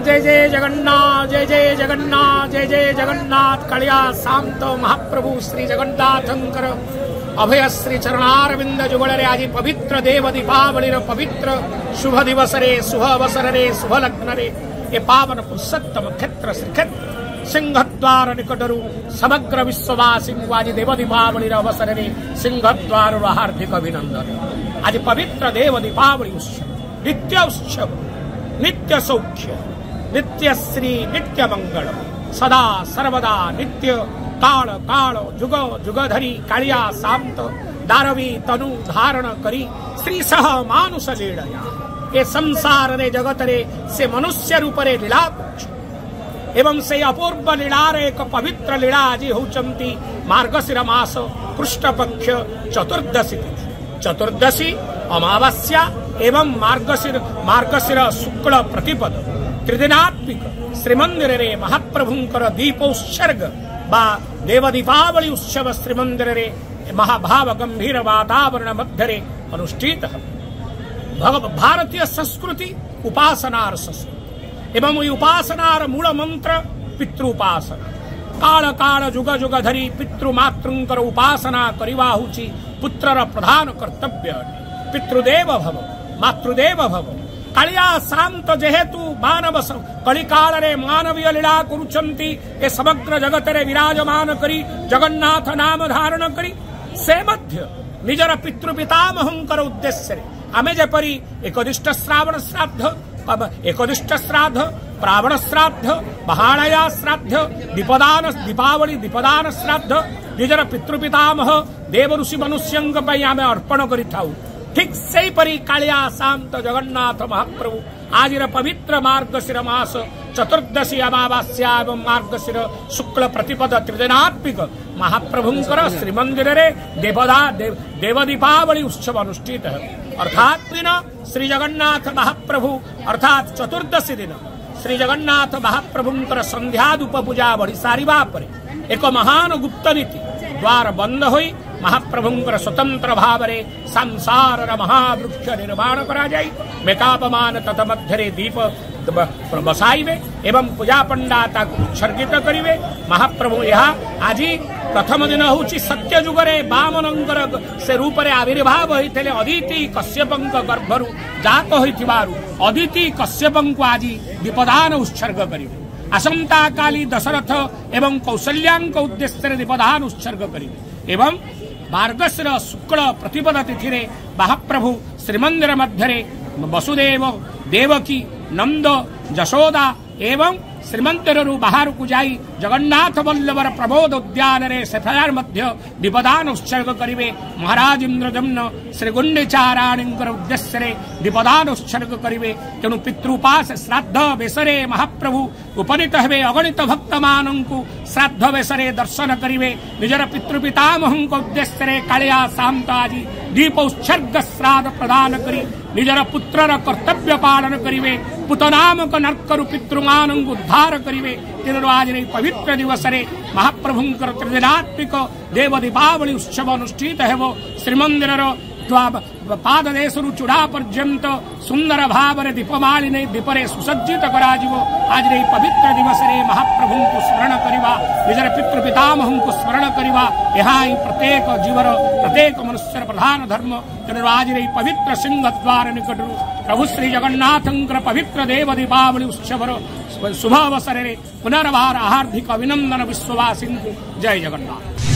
जय जय जगन्नाथ, जय जय जगन्नाथ, जय जय जगन्नाथ। कलिया शांत महाप्रभु श्री जगन्नाथंकर अभय श्री चरणारविंद जुगलरे आज पवित्र देव दीपावली पवित्र शुभ दिवस रे शुभ अवसर रे शुभ लग्न रे ए पावन पुरुषोत्तम क्षेत्र श्रीक्षेत्र सिंहद्वार निकटरू समग्र विश्ववासी आज देव दीपावली अवसर रे सिंहद्वार हार्दिक अभिनंदन। आज पवित्र देव दीपावली उत्सव नित्य उत्सव नित्य सौख्य नित्य श्री नित्य मंगल सदा सर्वदा नित्य काल काल जुग जुग धरी कालिया शांत दारवी तनु धारण करी श्री सह मानुष लीलया ए संसार रे जगत रे से मनुष्य रूप रे लीला एवं से अपूर्व लीलार एक पवित्र लीला आज होचंती मार्गशीर मास कृष्ण पक्ष चतुर्दशी तिथि चतुर्दशी अमावास्या एवं मार्गशीर शुक्ल प्रतिपद त्रिदिनात्मिक श्रीमंदिर रे महाप्रभुंकर दीपोत्सर्ग बा देव दीपावली उत्सव श्रीमंदिर रे महाभाव गंभीर वातावरण मध्य रे अनुष्ठित भारतीय संस्कृति उपासनार संस्कृति एवं उपासनार मूल मंत्र पितृउपासना काल काल जुग जुग धरी पितृमातृंकर उपासना करिवा होची पुत्रर प्रधान कर्तव्य पितृदेव भव मातृदेव भव कालिया शांत जेहेतु मानव कलिकाल रे मानवीय लीला करुचंती ए समग्र जगत रे विराजमान करी जगन्नाथ नाम धारण करी से मध्य निजर पितृपितामहंकर उद्देश्य रे आमे जेपरी एकदिष्ट श्रावण श्राद्ध एकदिष्ट श्राद्ध प्रावण श्राद्ध बहाणया श्राद्ध दीपदान दीपावली दीपदान श्राद्ध निजर पितृपितामह देव ऋषि मनुष्यंक पई आमे अर्पण करिथाउ ठीक से परी कालिया शांत जगन्नाथ महाप्रभु आज पवित्र मार्गशीर मास चतुर्दशी अमावास्या एवं मार्गशीर शुक्ल प्रतिपद त्रिदिनात्मिक महाप्रभुंकर श्रीमंदिर रे देव दीपावली उत्सव अनुष्ठित है अर्थात दिन श्री जगन्नाथ महाप्रभु अर्थात चतुर्दशी दिन श्री जगन्नाथ महाप्रभुंकर संध्याधूप पूजा बढ़ी सारिबा परे एक महान गुप्त नीति द्वार बंद होई महाप्रभुंकर स्वतंत्र भाव रे संसार महावृक्ष निर्माण करा जाई मेकापमान ततमध्यरे दीप बसाइबे एवं पूजा पंडाता उत्सर्गित करिवे महाप्रभु यहाँ आज प्रथम दिन होची सत्य जुगरे वामनंकर से रूप रे आविर्भाव होइतले अदिति कश्यपंक गर्भरु जात होइथिबारु अदिति कश्यपंकु आज दीपदान उत्सर्ग करिवे असंता काली दशरथ एवं कौशल्यांक उद्देश्य दीपदान उत्सर्ग करिवे एवं मार्गशीर शुक्ल प्रतिपद तिथि रे महाप्रभु श्रीमंदिर मध्य वसुदेव देवकी नंद जशोदा एवं श्रीमंदिर बाहर को जाई जगन्नाथ वल्लभर प्रबोध उद्यान रे सेफायर मध्य दीपदान उत्सर्ग करिवे महाराज इंद्रजम्न श्री गुंडीचाराणींकर उद्देश्य रे दीपदान उत्सर्ग करिवे तेणु पितृपास श्राद्ध बेसरे महाप्रभु उपनीत हेबे अगणित भक्त मानंकु श्राद्ध बेसरे दर्शन करिवे निजर पितृपितामहंक उद्देश्य रे कालिया शांत आदि दीप उत्सर्ग श्राद्ध प्रदान करी निजर पुत्रर कर्तव्य पालन करिवे पुतनामक नर्करु पितृमानंकु उद्धार करिवे तेणु आज पवित्र दिवस रे महाप्रभुंकर त्रिदिनात्मिक देव दीपावली उत्सव अनुष्ठित हेबो श्रीमंदिर पाद देशरु चूड़ा पर्यंत सुंदर भाव रे दीपमालिनी दीपरे सुसज्जित कराजिवो आज रे पवित्र दिवस रे महाप्रभु को स्मरण करिवा निजर पितृपितामहं को स्मरण करिवा यहाँ ही प्रत्येक जीवर प्रत्येक मनुष्यर प्रधान धर्म तेणु आज रे पवित्र सिंहद्वार निकटरू प्रभु श्री जगन्नाथंकर पवित्र देव दीपावली उत्सवर शुभ अवसर रे पुनर्वार हार्दिक अभिनंदन विश्ववासी जय जगन्नाथ।